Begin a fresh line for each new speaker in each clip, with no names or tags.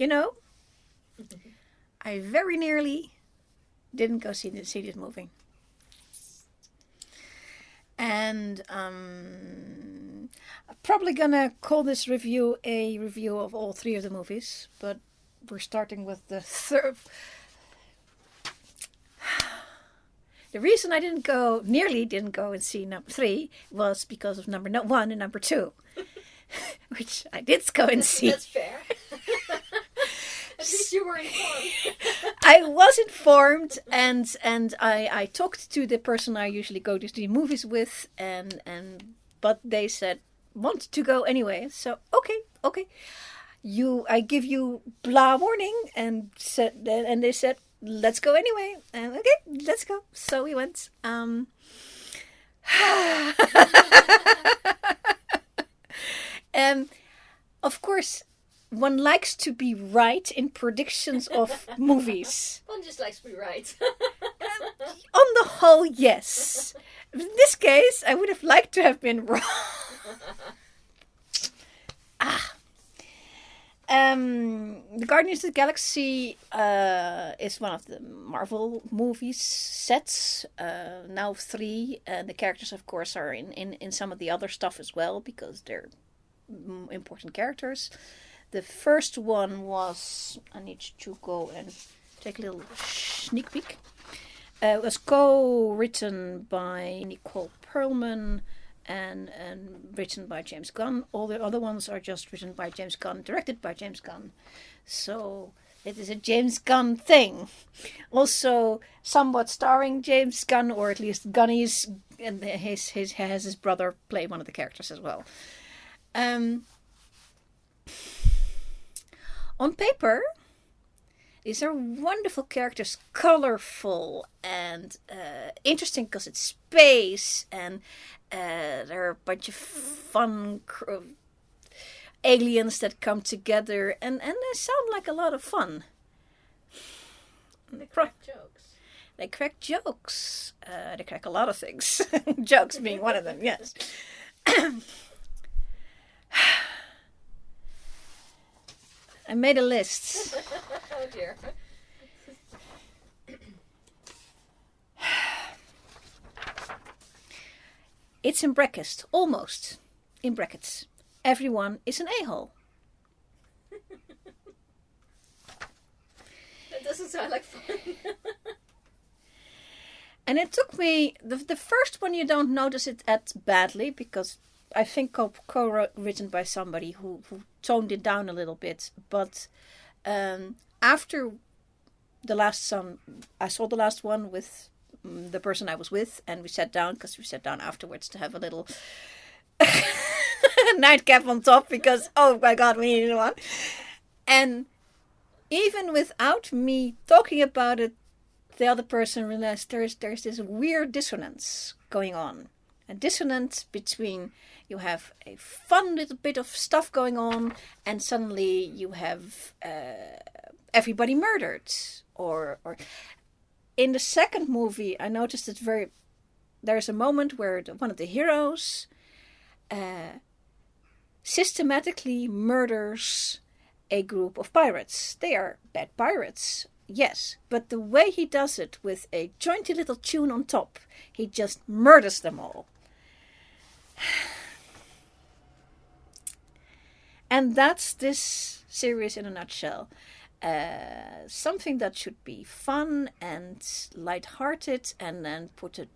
you know, I very nearly didn't go see this movie. And I'm probably gonna call this review a review of all three of the movies, but we're starting with the third. The reason I nearly didn't go and see number 3 was because of number 1 and number 2, which I did go and see.
That's fair. At least you were informed.
I was informed, and I talked to the person I usually go to see movies with, but they said want to go anyway. So okay. I give you blah warning, and they said let's go anyway. And okay, let's go. So we went. Of course, one likes to be right in predictions of movies.
One just likes to be right.
On the whole, yes. In this case, I would have liked to have been wrong. The Guardians of the Galaxy is one of the Marvel movies sets. Now 3. And the characters, of course, are in some of the other stuff as well, because they're important characters. The first one was, I need to go and take a little sneak peek. It was co-written by Nicole Perlman and written by James Gunn. All the other ones are just written by James Gunn, directed by James Gunn. So it is a James Gunn thing. Also somewhat starring James Gunn, or at least Gunnies, and has his brother play one of the characters as well. On paper, these are wonderful characters, colorful and interesting because it's space, and there are a bunch of fun aliens that come together, and they sound like a lot of fun.
They crack jokes.
They crack jokes. They crack a lot of things. Jokes being one of them, yes. I made a list.
Oh dear.
It's in brackets, almost in brackets. Everyone is an a-hole.
That doesn't sound like fun.
And it took me, the first one you don't notice it at badly, because I think co-written by somebody who toned it down a little bit. But after the last one, I saw the last one with the person I was with, and we sat down, because we sat down afterwards to have a little nightcap on top, because, oh my God, we needed one. And even without me talking about it, the other person realized there's this weird dissonance going on. A dissonance between, you have a fun little bit of stuff going on, and suddenly you have everybody murdered. Or in the second movie, I noticed it there's a moment where one of the heroes systematically murders a group of pirates. They are bad pirates, yes, but the way he does it with a jointy little tune on top, he just murders them all. And that's this series in a nutshell. Something that should be fun and light-hearted, and then put a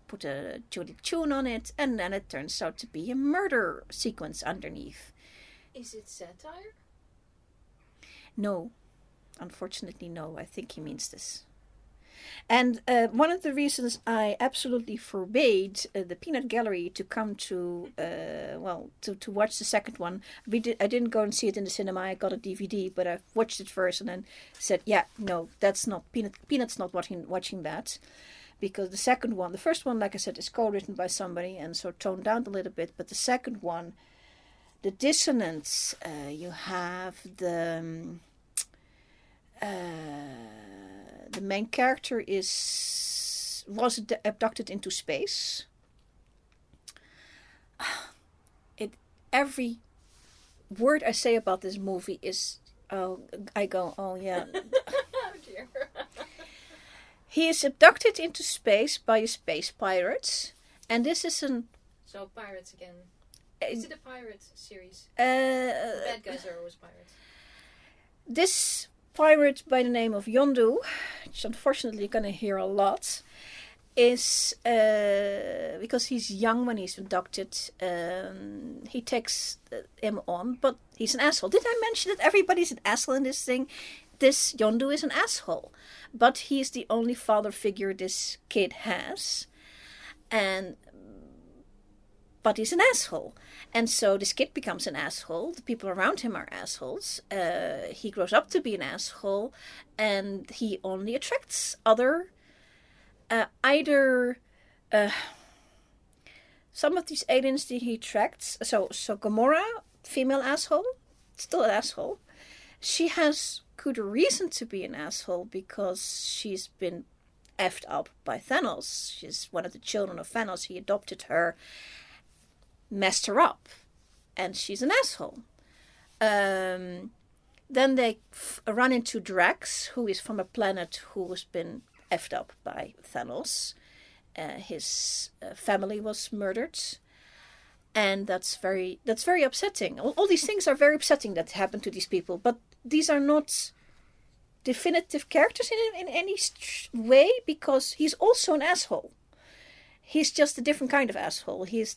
jolly tune on it, and then it turns out to be a murder sequence underneath.
Is it satire?
No, unfortunately no. I think he means this. And one of the reasons I absolutely forbade the Peanut Gallery to come to watch the second one. I didn't go and see it in the cinema. I got a DVD, but I watched it first and then said, yeah, no, that's not Peanut's not watching that, because the first one, like I said, is co-written by somebody and so toned down a little bit. But the second one, the dissonance, you have the main character was abducted into space. Every word I say about this movie is Oh, I go, oh yeah.
Oh dear.
He is abducted into space by a space pirate. And this is an...
So pirates again. Is it a pirate series?
Uh,
Bad guys are always pirates.
this pirate by the name of Yondu, which unfortunately you're going to hear a lot, is because he's young when he's abducted, he takes him on, but he's an asshole. Did I mention that everybody's an asshole in this thing? This Yondu is an asshole, but he's the only father figure this kid has, but he's an asshole. And so this kid becomes an asshole. The people around him are assholes. He grows up to be an asshole, and he only attracts either some of these aliens that he attracts. So Gamora, female asshole, still an asshole. She has good reason to be an asshole because she's been effed up by Thanos. She's one of the children of Thanos. He adopted her, messed her up, and she's an asshole. Then they run into Drax, who is from a planet who has been effed up by Thanos. His family was murdered, and that's very upsetting. All these things are very upsetting that happen to these people, but these are not definitive characters in any way, because he's also an asshole. He's just a different kind of asshole. He's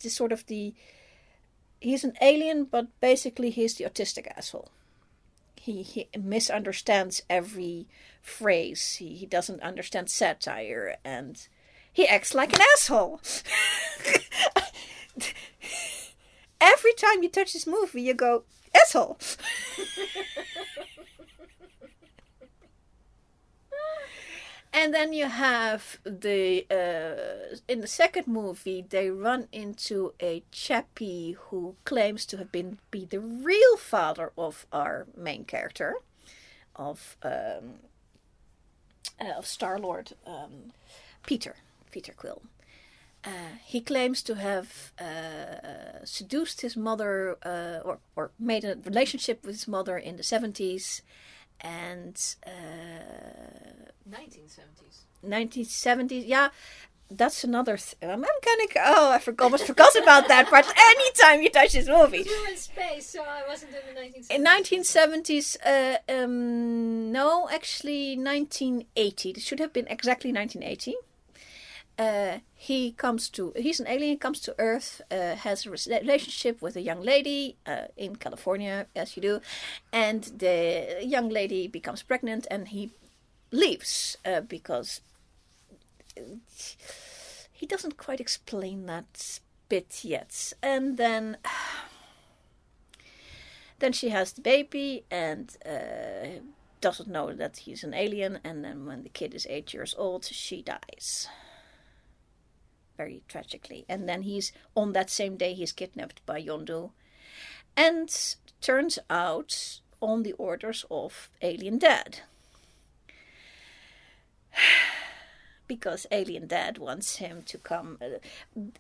he's an alien, but basically he's the autistic asshole. He misunderstands every phrase. He doesn't understand satire, and he acts like an asshole. Every time you touch this movie, you go, asshole. And then you have in the second movie, they run into a chappie who claims to have be the real father of our main character, of Star-Lord, Peter Quill. He claims to have seduced his mother, or made a relationship with his mother in the 70s, and
1970s.
1970s, yeah. That's another I'm kind of... Oh, I almost forgot about that part. Anytime you touch this movie.
You were in space, so I wasn't in the 1970s.
In 1970s, no, actually 1980. It should have been exactly 1980. He's an alien, comes to Earth, has a relationship with a young lady in California, as you do, and the young lady becomes pregnant, and he leaves because he doesn't quite explain that bit yet. And then she has the baby, and doesn't know that he's an alien, and then when the kid is 8 years old, she dies. Very tragically. And then on that same day, he's kidnapped by Yondu. And turns out on the orders of Alien Dad. Because Alien Dad wants him to come.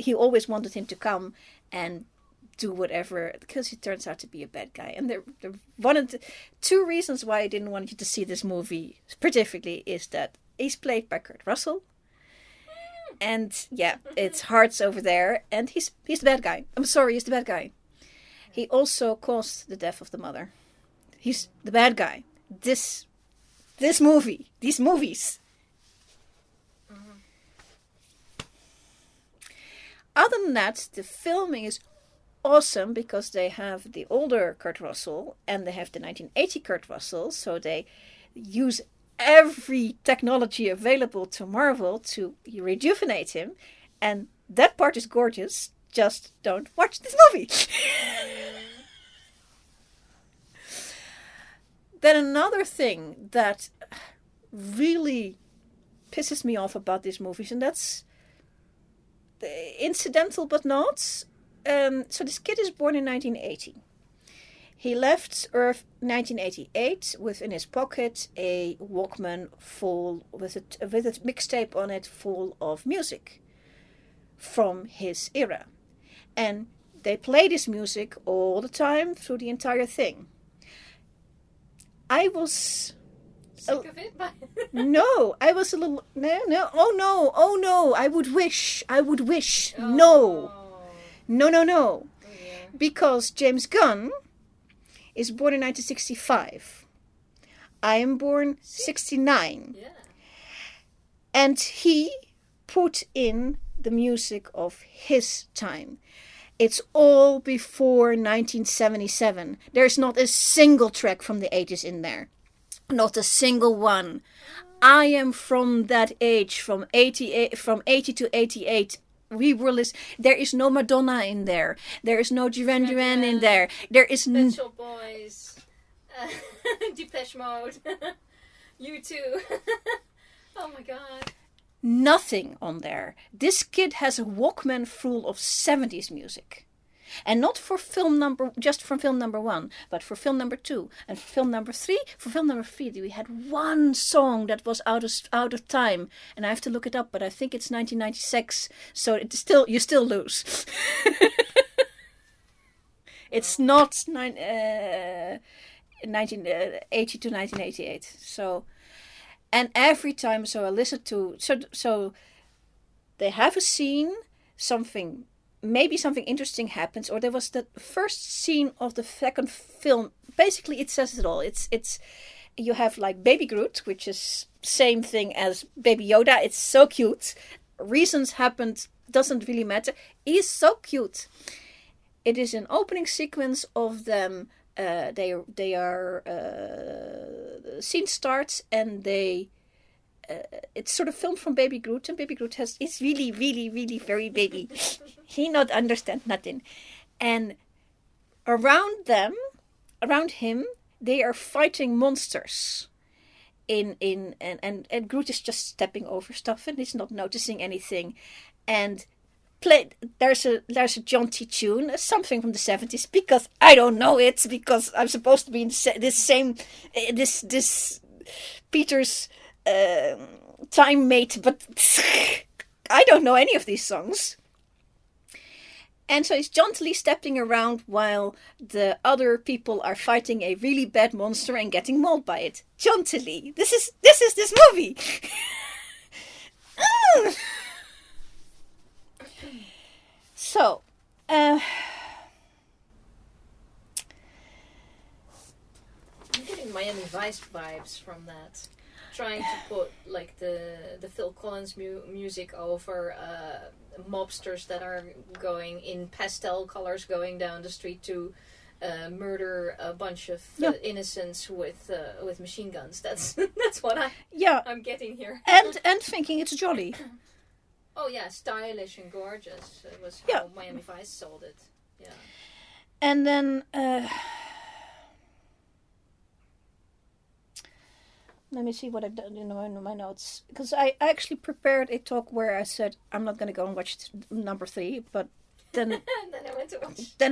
He always wanted him to come and do whatever, because he turns out to be a bad guy. And one of the two reasons why I didn't want you to see this movie specifically is that he's played by Kurt Russell. And yeah, it's hearts over there, and he's the bad guy. I'm sorry, he's the bad guy. He also caused the death of the mother. He's the bad guy. These movies. Mm-hmm. Other than that, the filming is awesome because they have the older Kurt Russell and they have the 1980 Kurt Russell, so they use every technology available to Marvel to rejuvenate him, and that part is gorgeous. Just don't watch this movie. Then another thing that really pisses me off about these movies, and that's incidental but not. So this kid is born in 1980. He left Earth 1988 with in his pocket a Walkman full with a mixtape on it full of music from his era. And they play this music all the time through the entire thing. I was...
Sick of it?
No, I was a little... No, oh no, I would wish,
Oh.
no.
Oh, yeah.
Because James Gunn is born in 1965. I am born 69.
Yeah.
And he put in the music of his time. It's all before 1977. There's not a single track from the 80s in there. Not a single one. I am from that age, from 80 to 88. We were listening. There is no Madonna in there. There is no Duran Duran in there. There is
Pet Shop Boys. Depeche Mode. You too. Oh my god.
nothing on there. This kid has a Walkman full of 70s music. And not for just from film number 1, but for film number 2 and for film number 3. For film number 3, we had one song that was out of time, and I have to look it up, but I think it's 1996. So you still lose. It's not 1980 to 1988. So, and every time, so I listen to so they have a scene, something. Maybe something interesting happens, or there was the first scene of the second film. Basically, it says it all. It's you have like Baby Groot, which is same thing as Baby Yoda. It's so cute. Reasons happened, doesn't really matter. It is so cute. It is an opening sequence of them. They are the scene starts and they. It's sort of filmed from Baby Groot, and Baby Groot is really, really, really very baby. He not understand nothing, and around him, they are fighting monsters. And Groot is just stepping over stuff and he's not noticing anything, and there's a jaunty tune, something from the 70s, because I don't know it, because I'm supposed to be in this Peter's. Time mate, but I don't know any of these songs. And so he's jauntily stepping around while the other people are fighting a really bad monster and getting mauled by it. Jauntily. This is this movie. So,
I'm getting Miami Vice vibes from that. Trying to put like the Phil Collins music over mobsters that are going in pastel colors going down the street to murder a bunch of innocents with machine guns. That's what I'm getting here.
and thinking it's jolly.
Oh yeah, stylish and gorgeous. It was how Miami Vice sold it. Yeah.
And then. Let me see what I've done in my notes. Because I actually prepared a talk where I said I'm not going to go and watch number 3, but then then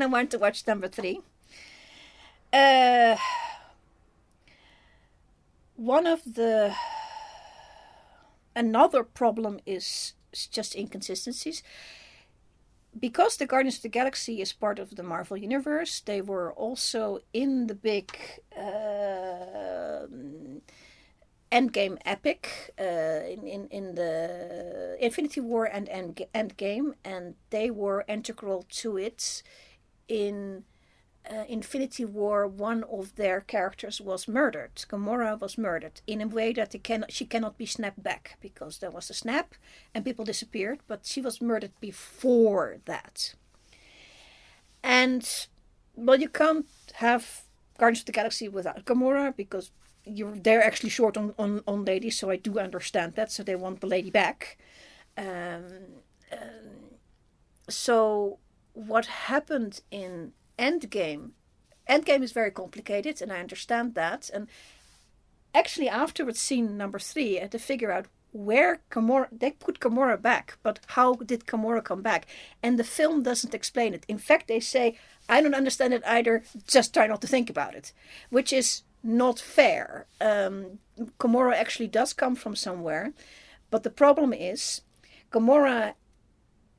I went to watch number 3. Another problem is just inconsistencies. Because the Guardians of the Galaxy is part of the Marvel Universe, they were also in the big Endgame epic in the Infinity War and Endgame, and they were integral to it. In Infinity War, one of their characters was murdered. Gamora was murdered in a way that she cannot be snapped back, because there was a snap and people disappeared, but she was murdered before that. And well, you can't have Guardians of the Galaxy without Gamora, because they're actually short on ladies, so I do understand that. So they want the lady back. So what happened in Endgame is very complicated, and I understand that. And actually, afterwards, scene number 3, I had to figure out where they put Gamora back, but how did Gamora come back? And the film doesn't explain it. In fact, they say, I don't understand it either, just try not to think about it, which is not fair. Gamora actually does come from somewhere, but the problem is Gamora,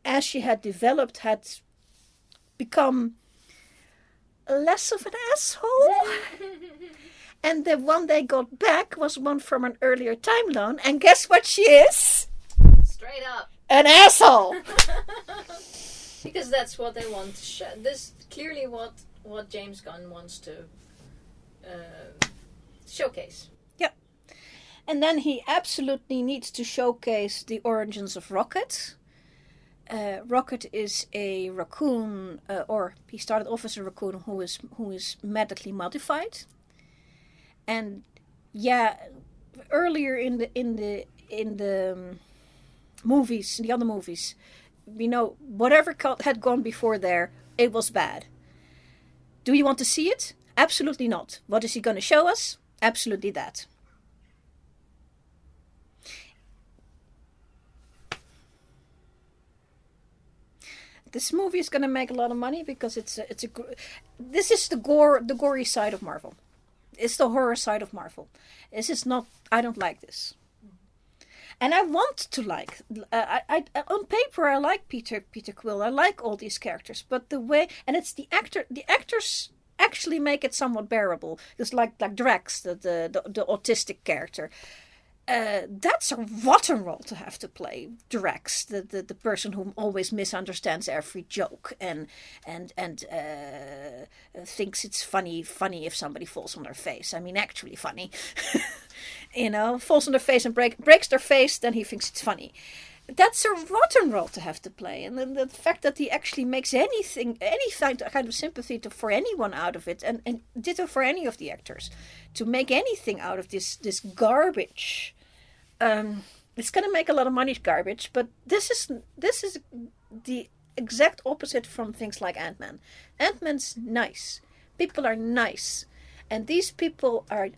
as she had developed, had become less of an asshole. And the one they got back was one from an earlier timeline. And guess what she is?
Straight up.
An asshole.
Because that's what they want to show. This clearly what James Gunn wants to showcase.
Yep. And then he absolutely needs to showcase the origins of Rocket. Rocket is a raccoon, or he started off as a raccoon who is medically modified. And yeah, earlier in the movies, the other movies, whatever had gone before there, it was bad. Do you want to see it? Absolutely not. What is he going to show us? Absolutely that. This movie is going to make a lot of money because this is the gory side of Marvel. It's the horror side of Marvel. This is not. I don't like this. And I want to like. I on paper I like Peter Quill. I like all these characters, but the way, and it's the actors actually make it somewhat bearable. It's like Drax, the autistic character. That's a rotten role to have to play Drax, the person who always misunderstands every joke and thinks it's funny if somebody falls on their face. I mean, actually funny. Falls on their face and breaks their face, then he thinks it's funny. That's a rotten role to have to play, and then the fact that he actually makes any kind of sympathy for anyone out of it, and ditto for any of the actors, to make anything out of this garbage. It's going to make a lot of money, garbage, but this is the exact opposite from things like Ant-Man. Ant-Man's nice. People are nice. And these people are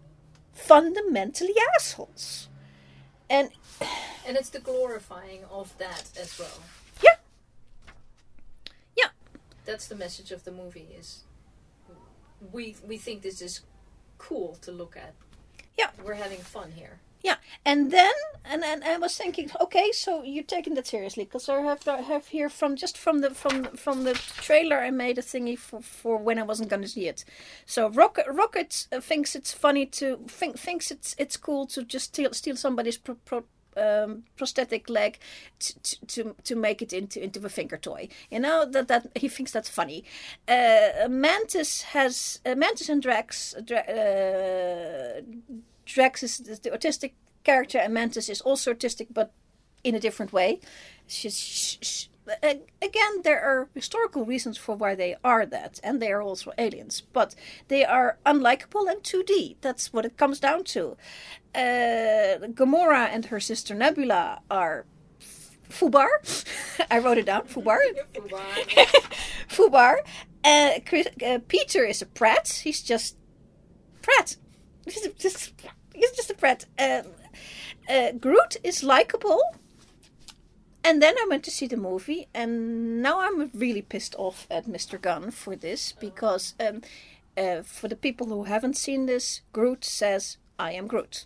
fundamentally assholes. And
it's the glorifying of that as well.
Yeah. Yeah.
That's the message of the movie, is we think this is cool to look at.
Yeah.
We're having fun here.
Yeah, and then I was thinking, okay, so you're taking that seriously, because I have here from the trailer I made a thingy for when I wasn't going to see it. So Rocket thinks it's funny thinks it's cool to just steal somebody's prosthetic leg to make it into a finger toy. That he thinks that's funny. Mantis and Drax. Drax is the autistic character, and Mantis is also autistic, but in a different way. Again, there are historical reasons for why they are that, and they are also aliens, but they are unlikable and 2D. That's what it comes down to. Gamora and her sister Nebula are Fubar. I wrote it down. Fubar. Fubar. Peter is a prat. He's just prat. He's just a prat. Groot is likable. And then I went to see the movie, and now I'm really pissed off at Mr. Gunn for this, because for the people who haven't seen this, Groot says, "I am Groot."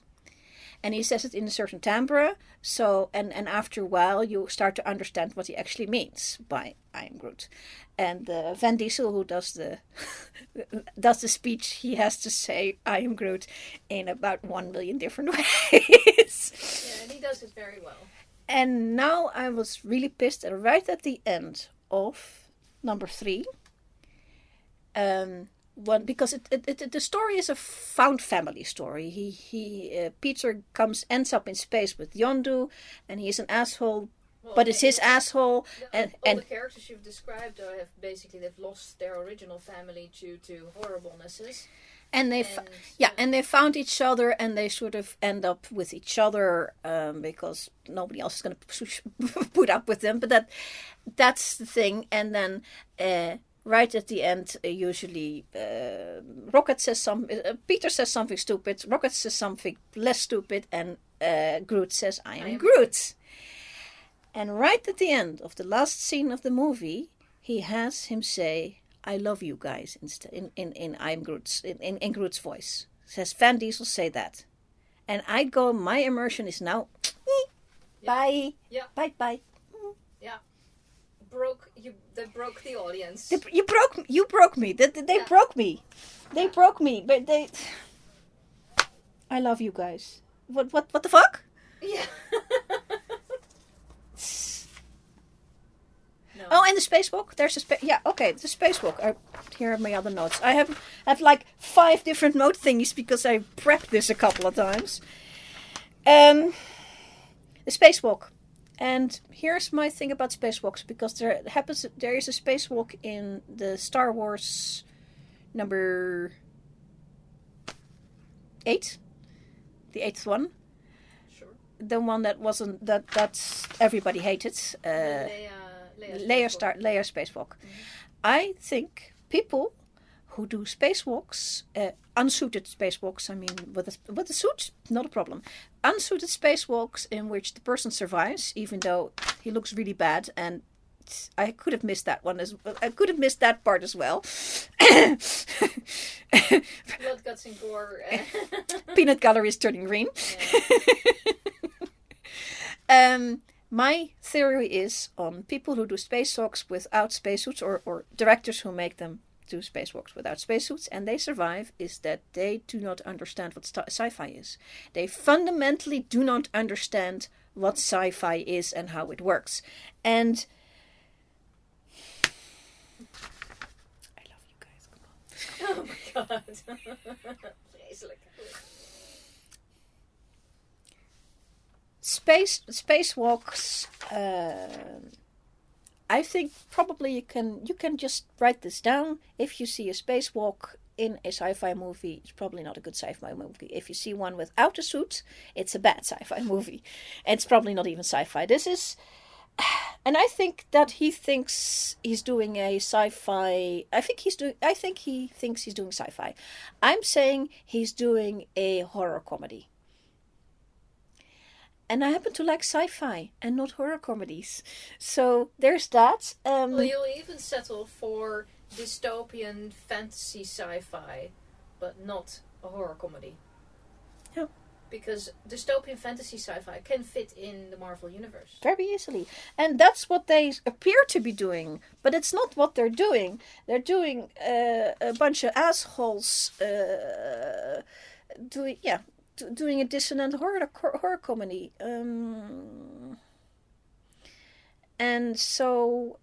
And he says it in a certain timbre, so and after a while you start to understand what he actually means by "I am Groot." And Van Diesel, who does the speech, he has to say "I am Groot" in about 1 million different ways.
Yeah, and he does it very well.
And now I was really pissed right at the end of number 3. Because the story is a found family story. Peter ends up in space with Yondu, and he's an asshole. Well, but it's his asshole.
All the characters you've described they've lost their original family due to horriblenesses.
And they found each other, and they sort of end up with each other because nobody else is going to put up with them. But that's the thing. And then right at the end, usually Rocket says Peter says something stupid. Rocket says something less stupid, and Groot says, "I am Groot." And right at the end of the last scene of the movie, he has him say, "I love you guys," instead in I'm Groot's in Groot's voice. Says Van Diesel say that, and my immersion is now bye.
Yeah.
Bye.
Yeah. They broke the audience.
You broke me. They broke me. They broke me. But I love you guys. What the fuck?
Yeah. No.
Oh, and the spacewalk. There's a yeah. Okay, the spacewalk. Here are my other notes. I have like 5 different note thingies because I prepped this a couple of times. The spacewalk, and here's my thing about spacewalks, because there is a spacewalk in the Star Wars number 8, the 8th one.
Sure.
The one that wasn't that's everybody hated. Leia spacewalk. Mm-hmm. I think people who do spacewalks, unsuited spacewalks, I mean, with a suit, not a problem. Unsuited spacewalks in which the person survives, even though he looks really bad, and I could have missed that one as well. I could have missed that part as well.
Blood, guts, and gore.
Peanut gallery is turning green.
Yeah.
My theory is on people who do spacewalks without spacesuits, or directors who make them do spacewalks without spacesuits and they survive, is that they do not understand what sci-fi is. They fundamentally do not understand what sci-fi is and how it works. And I love you guys. Come on.
Oh my god. Vreselijk.
Spacewalks. I think probably you can just write this down. If you see a spacewalk in a sci-fi movie, it's probably not a good sci-fi movie. If you see one without a suit, it's a bad sci-fi movie. It's probably not even sci-fi. This is, and I think that he thinks he's doing a sci-fi. I think he thinks he's doing sci-fi. I'm saying he's doing a horror comedy. And I happen to like sci-fi and not horror comedies. So there's that.
Well, you'll even settle for dystopian fantasy sci-fi, but not a horror comedy.
Yeah.
Because dystopian fantasy sci-fi can fit in the Marvel universe.
Very easily. And that's what they appear to be doing. But it's not what they're doing. They're doing a bunch of assholes doing a dissonant horror comedy. And so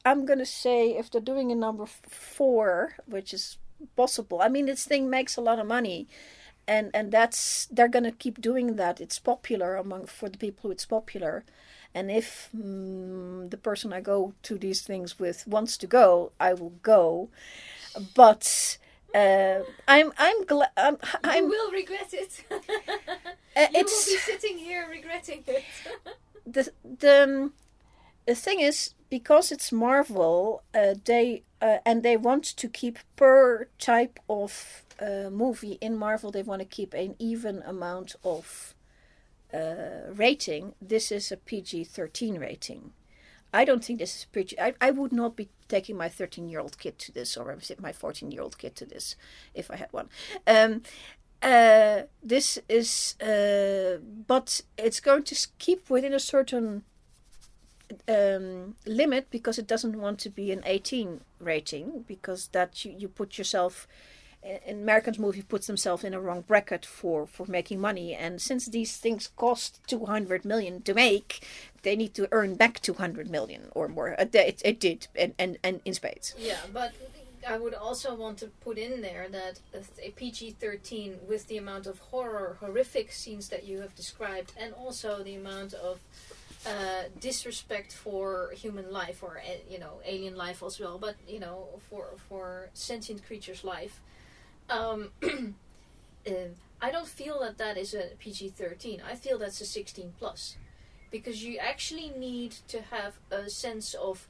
I'm going to say, if they're doing a number 4, which is possible. I mean, this thing makes a lot of money. And they're going to keep doing that. It's popular for the people who it's popular. And if the person I go to these things with wants to go, I will go. But I'm glad.
You will regret it. You will be sitting here regretting it.
The thing is, because it's Marvel, they want to keep per type of movie in Marvel. They want to keep an even amount of rating. This is a PG-13 rating. I don't think this is PG. I would not be taking my 13-year-old kid to this, or my 14-year-old kid to this, if I had one. This is, but it's going to keep within a certain limit, because it doesn't want to be an 18 rating, because that you put yourself. An American movie puts themselves in a wrong bracket for making money, and since these things cost 200 million to make, they need to earn back 200 million or more. It did, and in spades.
Yeah, but I would also want to put in there that a PG-13 with the amount of horrific scenes that you have described, and also the amount of disrespect for human life, or alien life as well, but for sentient creatures' life. I don't feel that is a PG-13. I feel that's a 16 plus, because you actually need to have a sense of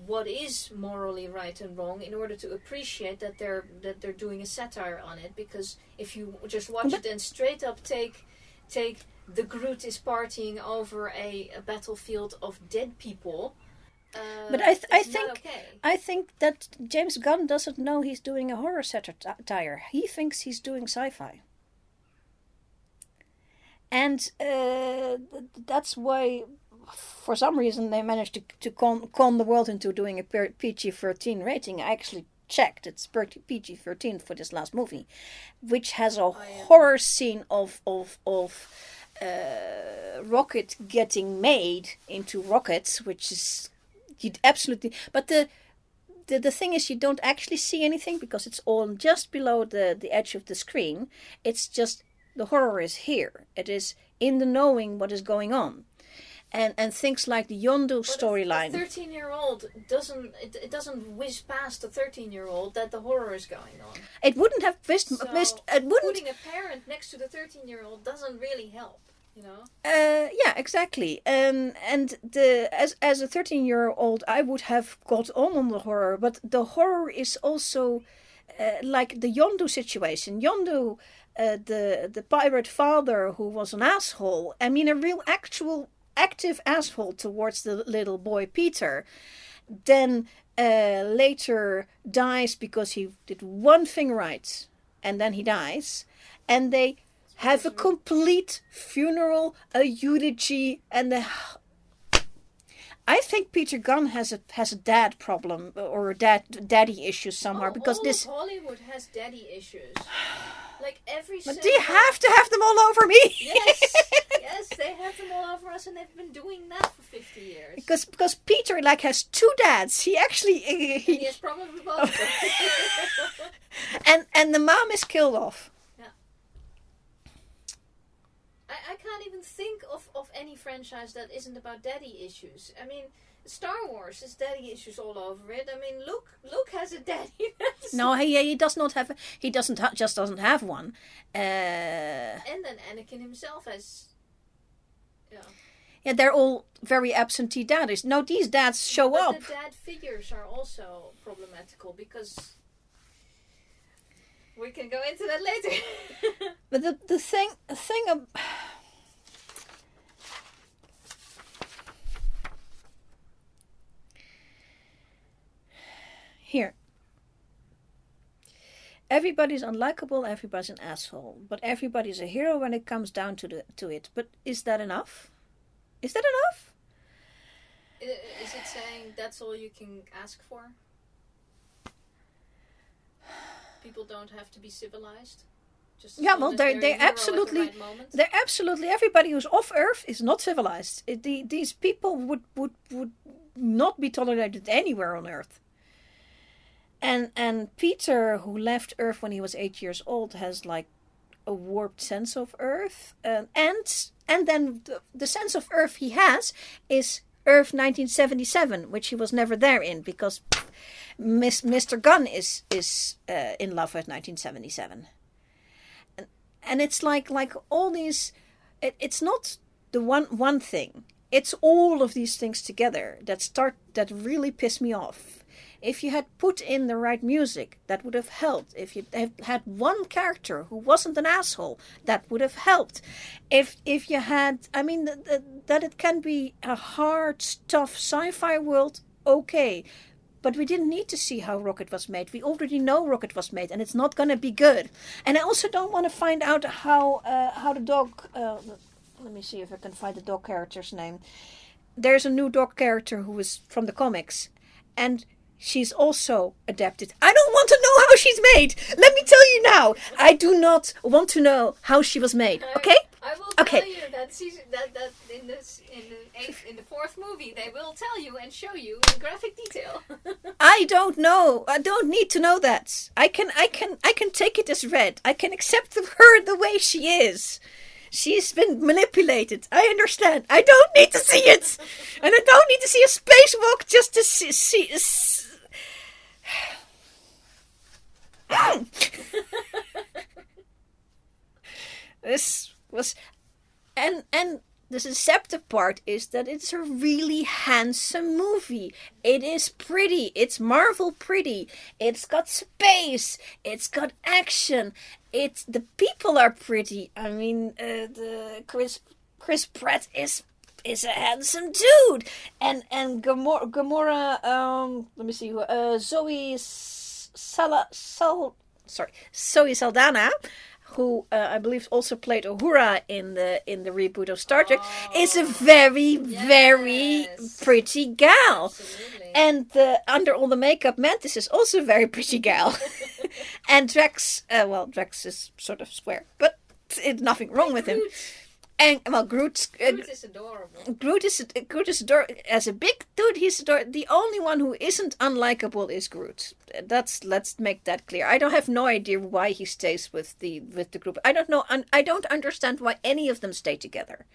what is morally right and wrong in order to appreciate that they're doing a satire on it. Because if you just watch it and straight up take the Groot is partying over a battlefield of dead people.
But I think that James Gunn doesn't know he's doing a horror satire. He thinks he's doing sci-fi, and that's why, for some reason, they managed to con the world into doing a PG-13 rating. I actually checked. It's PG-13 for this last movie, which has a horror scene of rocket getting made into rockets, which is you'd absolutely. But the thing is, you don't actually see anything because it's all just below the edge of the screen. It's just the horror is here. It is in the knowing what is going on. And things like the Yondu storyline.
A 13-year-old doesn't whiz past a 13-year-old that the horror is going on.
It wouldn't have whizzed.
So
It wouldn't.
Putting a parent next to the 13-year-old doesn't really help, you know.
Yeah, exactly. And as a 13-year-old, I would have got on the horror, but the horror is also like the Yondu situation. Yondu, the pirate father who was an asshole. I mean, a real actual active asshole towards the little boy Peter, then later dies because he did one thing right, and then he dies, and they have a complete funeral, a eulogy, and I think Peter Gunn has a dad problem or a daddy issues somehow because
all
this
of Hollywood has daddy issues. Like every.
But do you have to have them all over me?
Yes, they have them all over us, and they've been doing that for 50 years.
Because Peter has two dads. He actually
he has problems with both of them.
and the mom is killed off.
Yeah. I can't even think of any franchise that isn't about daddy issues. I mean, Star Wars is daddy issues all over it. I mean, Luke has a daddy.
No, he does not have. He doesn't have one.
And then Anakin himself has. Yeah.
Yeah, they're all very absentee daddies. No, these dads show up.
The dad figures are also problematical because we can go into that later.
But the thing here. Everybody's unlikable, everybody's an asshole, but everybody's a hero when it comes down to it. But is that enough? Is that enough?
Is it saying that's all you can ask for? People don't have to be civilized?
Yeah, well, they're absolutely, everybody who's off Earth is not civilized. These people would not be tolerated anywhere on Earth. And Peter, who left Earth when he was 8 years old, has like a warped sense of Earth, and then the sense of Earth he has is Earth 1977, which he was never there in because Mr. Gunn is in love with 1977. And it's like all these. It's not the one thing. It's all of these things together that really piss me off. If you had put in the right music, that would have helped. If you had one character who wasn't an asshole, that would have helped. If you had, I mean, that it can be a hard, tough sci-fi world, okay. But we didn't need to see how Rocket was made. We already know Rocket was made, and it's not going to be good. And I also don't want to find out how the dog... let me see if I can find the dog character's name. There's a new dog character who is from the comics. And she's also adapted. I don't want to know how she's made. Let me tell you now. I do not want to know how she was made. Okay?
I will tell you that in the fourth movie they will tell you and show you in graphic detail.
I don't know. I don't need to know that. I can take it as read. I can accept her the way she is. She's been manipulated. I understand. I don't need to see it. And I don't need to see a spacewalk just to see This was... And the deceptive part is that it's a really handsome movie. It is pretty. It's Marvel pretty. It's got space. It's got action. The people are pretty. I mean, the Chris Pratt is a handsome dude, and Gamora. Let me see who. Zoe Saldaña, who I believe also played Uhura in the reboot of Star Trek, is a very, very pretty gal.
Absolutely.
And under all the makeup, Mantis is also a very pretty gal. And Drax, Drax is sort of square, but it's nothing wrong with him. And Groot
is adorable.
Groot is adorable. As a big dude, he's adorable. The only one who isn't unlikable is Groot. Let's make that clear. I don't have no idea why he stays with the group. I don't know. I don't understand why any of them stay together.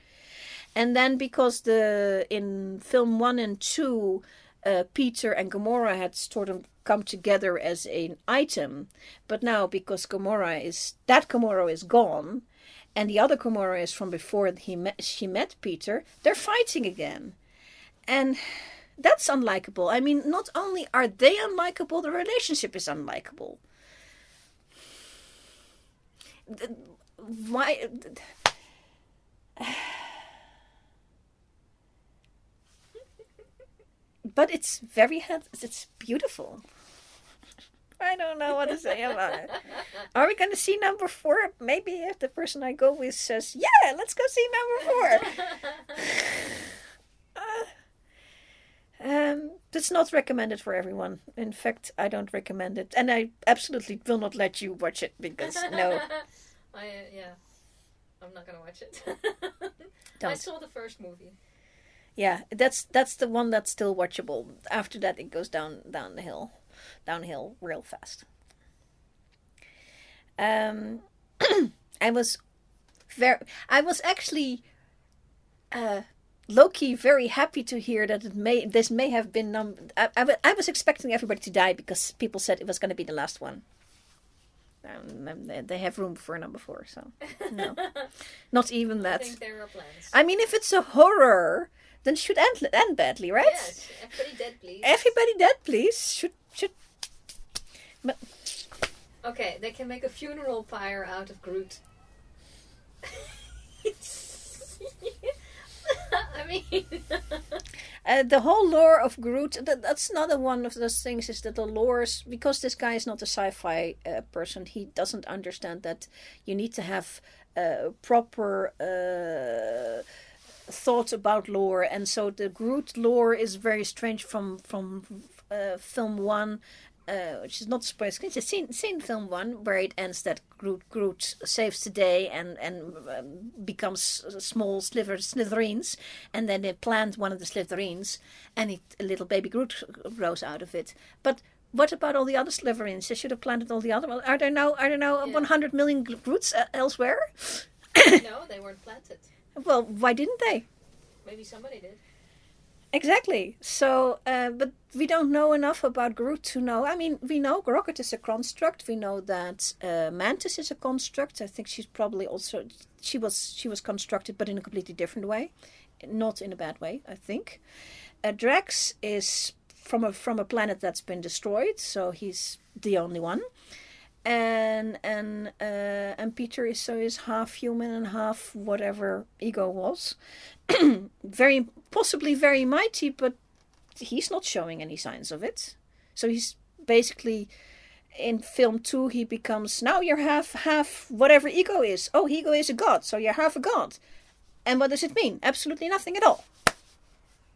And then because in film 1 and 2, Peter and Gamora had sort of come together as an item, but now because Gamora is gone. And the other Gamora is from before she met Peter. They're fighting again. And that's unlikable. I mean, not only are they unlikable, the relationship is unlikable. Why? But it's it's beautiful. I don't know what to say about it. Are we going to see number 4? Maybe if the person I go with says, yeah, let's go see number 4. It's not recommended for everyone. In fact, I don't recommend it. And I absolutely will not let you watch it because, no.
I'm not going to watch it.
Don't.
I saw the first movie.
Yeah, that's the one that's still watchable. After that, it goes downhill real fast. I was actually low-key very happy to hear that this may have been I was expecting everybody to die because people said it was going to be the last one. They have room for a number 4, so no, not even that.
I think there are plans.
I mean, if it's a horror, then it should end badly, right?
Yes, everybody dead, please.
Everybody dead, please. Should. But...
Okay, they can make a funeral pyre out of Groot. I mean...
the whole lore of Groot, that's another one of those things, is that the lores, because this guy is not a sci-fi person, he doesn't understand that you need to have proper thought about lore, and so the Groot lore is very strange from film 1, which is not surprising. It's a scene film 1 where it ends that Groot saves the day and becomes small slithereens, and then they plant one of the slithereens, and a little baby Groot grows out of it. But what about all the other slithereens? They should have planted all the other ones. Are there now 100 million Groots elsewhere?
No, they weren't planted.
Well, why didn't they?
Maybe somebody did.
Exactly. So, but we don't know enough about Groot to know. I mean, we know Rocket is a construct. We know that Mantis is a construct. I think she's probably also she was constructed, but in a completely different way, not in a bad way. I think. Drax is from a planet that's been destroyed, so he's the only one. And Peter is half human and half whatever Ego was. Possibly very mighty, but he's not showing any signs of it. So he's basically, in film 2, he becomes, now you're half whatever Ego is. Oh, Ego is a god, so you're half a god. And what does it mean? Absolutely nothing at all.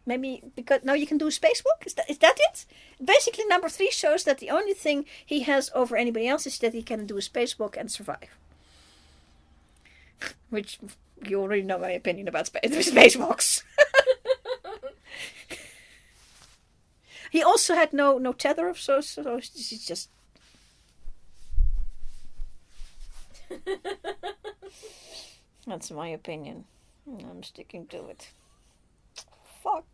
Maybe because now you can do a spacewalk? Is that it? Basically, number 3 shows that the only thing he has over anybody else is that he can do a spacewalk and survive. Which, you already know my opinion about spacewalks. He also had no tether, so he's just... That's my opinion. I'm sticking to it. Fuck.